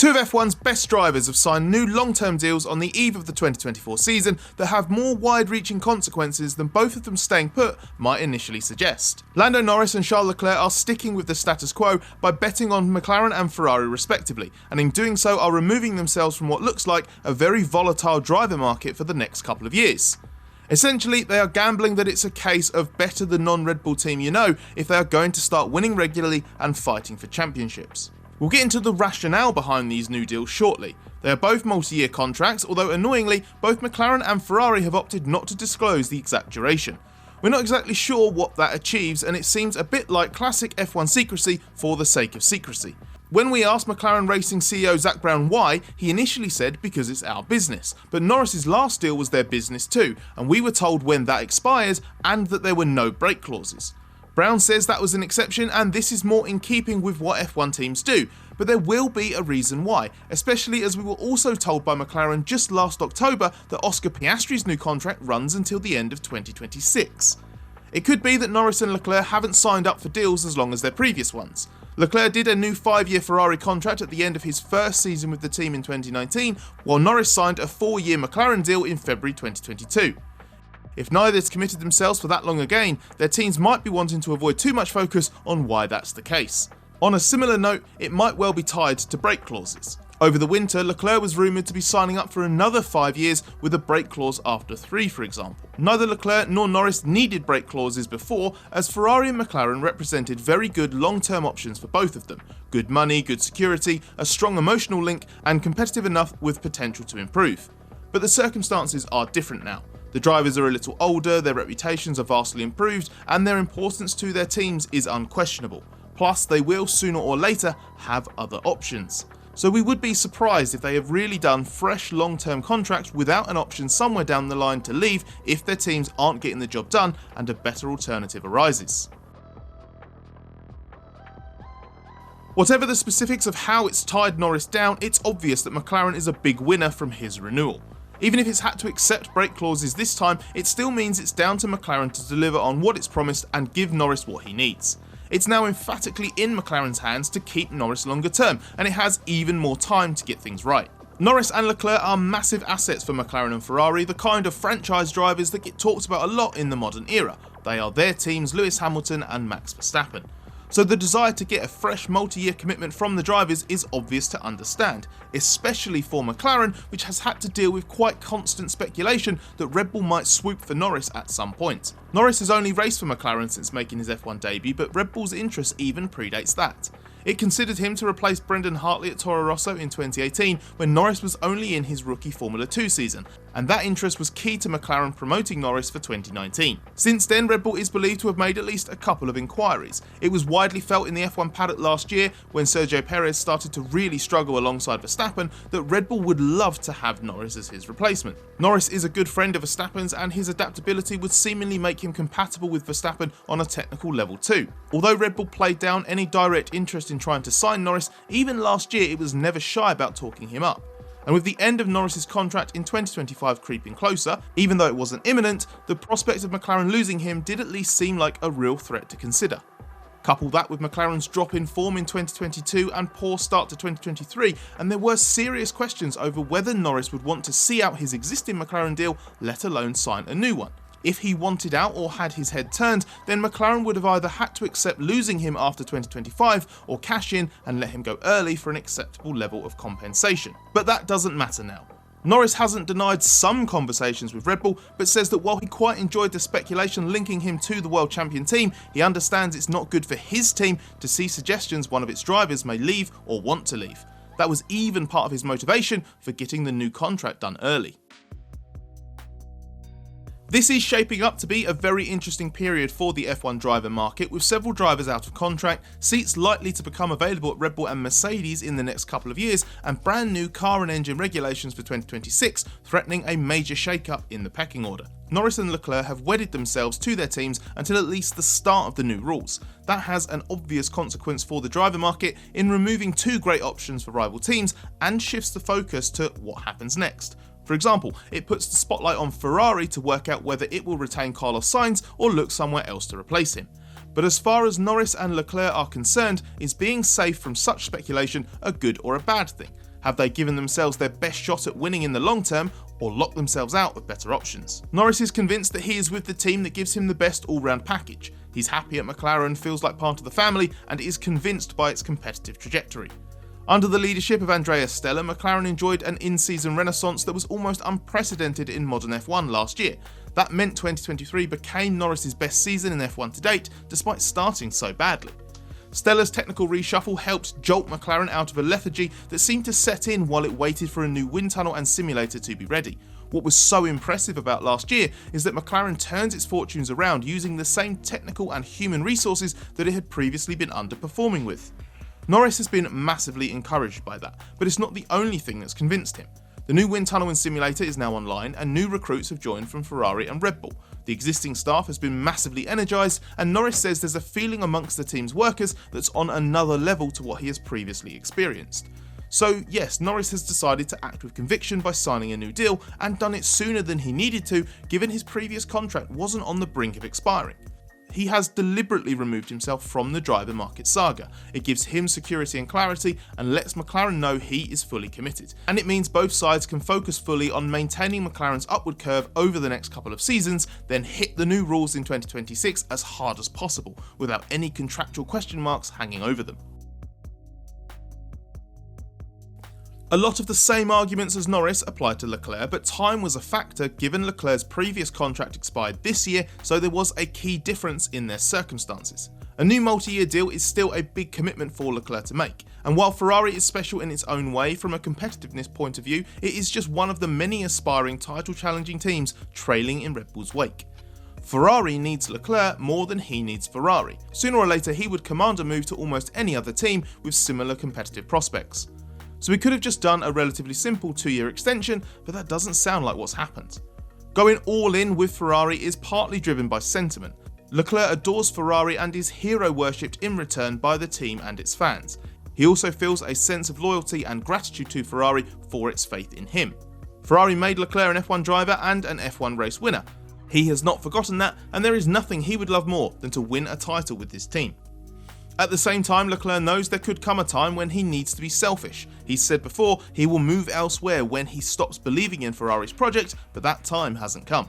Two of F1's best drivers have signed new long-term deals on the eve of the 2024 season that have more wide-reaching consequences than both of them staying put might initially suggest. Lando Norris and Charles Leclerc are sticking with the status quo by betting on McLaren and Ferrari respectively, and in doing so are removing themselves from what looks like a very volatile driver market for the next couple of years. Essentially, they are gambling that it's a case of better the non-Red Bull team you know if they are going to start winning regularly and fighting for championships. We'll get into the rationale behind these new deals shortly. They are both multi-year contracts, although annoyingly, both McLaren and Ferrari have opted not to disclose the exact duration. We're not exactly sure what that achieves, and it seems a bit like classic F1 secrecy for the sake of secrecy. When we asked McLaren Racing CEO Zak Brown why, he initially said because it's our business, but Norris's last deal was their business too, and we were told when that expires and that there were no break clauses. Brown says that was an exception and this is more in keeping with what F1 teams do, but there will be a reason why, especially as we were also told by McLaren just last October that Oscar Piastri's new contract runs until the end of 2026. It could be that Norris and Leclerc haven't signed up for deals as long as their previous ones. Leclerc did a new 5-year Ferrari contract at the end of his first season with the team in 2019, while Norris signed a 4-year McLaren deal in February 2022. If neither has committed themselves for that long again, their teams might be wanting to avoid too much focus on why that's the case. On a similar note, it might well be tied to break clauses. Over the winter, Leclerc was rumoured to be signing up for another 5 years with a break clause after 3, for example. Neither Leclerc nor Norris needed break clauses before, as Ferrari and McLaren represented very good long-term options for both of them. Good money, good security, a strong emotional link, and competitive enough with potential to improve. But the circumstances are different now. The drivers are a little older, their reputations are vastly improved, and their importance to their teams is unquestionable. Plus, they will sooner or later have other options. So we would be surprised if they have really done fresh long-term contracts without an option somewhere down the line to leave if their teams aren't getting the job done and a better alternative arises. Whatever the specifics of how it's tied Norris down, it's obvious that McLaren is a big winner from his renewal. Even if it's had to accept break clauses this time, it still means it's down to McLaren to deliver on what it's promised and give Norris what he needs. It's now emphatically in McLaren's hands to keep Norris longer term, and it has even more time to get things right. Norris and Leclerc are massive assets for McLaren and Ferrari, the kind of franchise drivers that get talked about a lot in the modern era. They are their teams Lewis Hamilton and Max Verstappen. So the desire to get a fresh multi-year commitment from the drivers is obvious to understand, especially for McLaren, which has had to deal with quite constant speculation that Red Bull might swoop for Norris at some point. Norris has only raced for McLaren since making his F1 debut, but Red Bull's interest even predates that. It considered him to replace Brendan Hartley at Toro Rosso in 2018 when Norris was only in his rookie Formula 2 season, and that interest was key to McLaren promoting Norris for 2019. Since then, Red Bull is believed to have made at least a couple of inquiries. It was widely felt in the F1 paddock last year, when Sergio Perez started to really struggle alongside Verstappen, that Red Bull would love to have Norris as his replacement. Norris is a good friend of Verstappen's, and his adaptability would seemingly make him compatible with Verstappen on a technical level too. Although Red Bull played down any direct interest in trying to sign Norris, even last year it was never shy about talking him up. And with the end of Norris's contract in 2025 creeping closer, even though it wasn't imminent, the prospect of McLaren losing him did at least seem like a real threat to consider. Couple that with McLaren's drop in form in 2022 and poor start to 2023, and there were serious questions over whether Norris would want to see out his existing McLaren deal, let alone sign a new one. If he wanted out or had his head turned, then McLaren would have either had to accept losing him after 2025 or cash in and let him go early for an acceptable level of compensation. But that doesn't matter now. Norris hasn't denied some conversations with Red Bull, but says that while he quite enjoyed the speculation linking him to the world champion team, he understands it's not good for his team to see suggestions one of its drivers may leave or want to leave. That was even part of his motivation for getting the new contract done early. This is shaping up to be a very interesting period for the F1 driver market, with several drivers out of contract, seats likely to become available at Red Bull and Mercedes in the next couple of years, and brand new car and engine regulations for 2026 threatening a major shake-up in the pecking order. Norris and Leclerc have wedded themselves to their teams until at least the start of the new rules. That has an obvious consequence for the driver market in removing two great options for rival teams and shifts the focus to what happens next. For example, it puts the spotlight on Ferrari to work out whether it will retain Carlos Sainz or look somewhere else to replace him. But as far as Norris and Leclerc are concerned, is being safe from such speculation a good or a bad thing? Have they given themselves their best shot at winning in the long term, or locked themselves out of better options? Norris is convinced that he is with the team that gives him the best all-round package. He's happy at McLaren, feels like part of the family, and is convinced by its competitive trajectory. Under the leadership of Andrea Stella, McLaren enjoyed an in-season renaissance that was almost unprecedented in modern F1 last year. That meant 2023 became Norris's best season in F1 to date, despite starting so badly. Stella's technical reshuffle helped jolt McLaren out of a lethargy that seemed to set in while it waited for a new wind tunnel and simulator to be ready. What was so impressive about last year is that McLaren turns its fortunes around using the same technical and human resources that it had previously been underperforming with. Norris has been massively encouraged by that, but it's not the only thing that's convinced him. The new wind tunnel and simulator is now online, and new recruits have joined from Ferrari and Red Bull. The existing staff has been massively energised, and Norris says there's a feeling amongst the team's workers that's on another level to what he has previously experienced. So yes, Norris has decided to act with conviction by signing a new deal, and done it sooner than he needed to, given his previous contract wasn't on the brink of expiring. He has deliberately removed himself from the driver market saga. It gives him security and clarity, and lets McLaren know he is fully committed. And it means both sides can focus fully on maintaining McLaren's upward curve over the next couple of seasons, then hit the new rules in 2026 as hard as possible, without any contractual question marks hanging over them. A lot of the same arguments as Norris applied to Leclerc, but time was a factor given Leclerc's previous contract expired this year, so there was a key difference in their circumstances. A new multi-year deal is still a big commitment for Leclerc to make, and while Ferrari is special in its own way from a competitiveness point of view, it is just one of the many aspiring title-challenging teams trailing in Red Bull's wake. Ferrari needs Leclerc more than he needs Ferrari. Sooner or later he would command a move to almost any other team with similar competitive prospects. So we could have just done a relatively simple 2-year extension, but that doesn't sound like what's happened. Going all in with Ferrari is partly driven by sentiment. Leclerc adores Ferrari and is hero worshipped in return by the team and its fans. He also feels a sense of loyalty and gratitude to Ferrari for its faith in him. Ferrari made Leclerc an F1 driver and an F1 race winner. He has not forgotten that, and there is nothing he would love more than to win a title with his team. At the same time, Leclerc knows there could come a time when he needs to be selfish. He's said before he will move elsewhere when he stops believing in Ferrari's project, but that time hasn't come.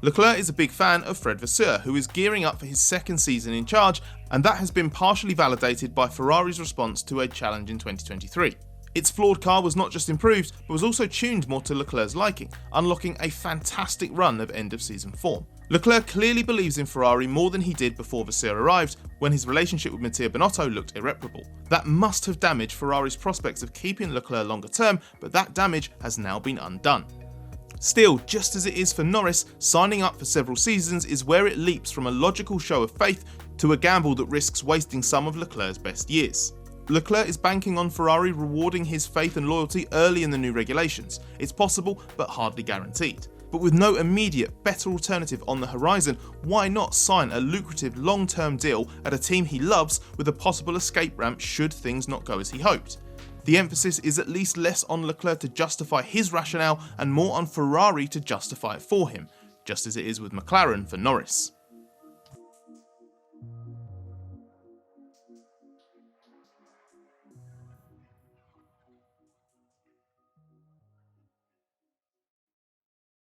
Leclerc is a big fan of Fred Vasseur, who is gearing up for his second season in charge, and that has been partially validated by Ferrari's response to a challenge in 2023. Its flawed car was not just improved, but was also tuned more to Leclerc's liking, unlocking a fantastic run of end-of-season form. Leclerc clearly believes in Ferrari more than he did before Vasseur arrived, when his relationship with Mattia Binotto looked irreparable. That must have damaged Ferrari's prospects of keeping Leclerc longer term, but that damage has now been undone. Still, just as it is for Norris, signing up for several seasons is where it leaps from a logical show of faith to a gamble that risks wasting some of Leclerc's best years. Leclerc is banking on Ferrari rewarding his faith and loyalty early in the new regulations. It's possible, but hardly guaranteed. But with no immediate, better alternative on the horizon, why not sign a lucrative long-term deal at a team he loves with a possible escape ramp should things not go as he hoped? The emphasis is at least less on Leclerc to justify his rationale and more on Ferrari to justify it for him, just as it is with McLaren for Norris.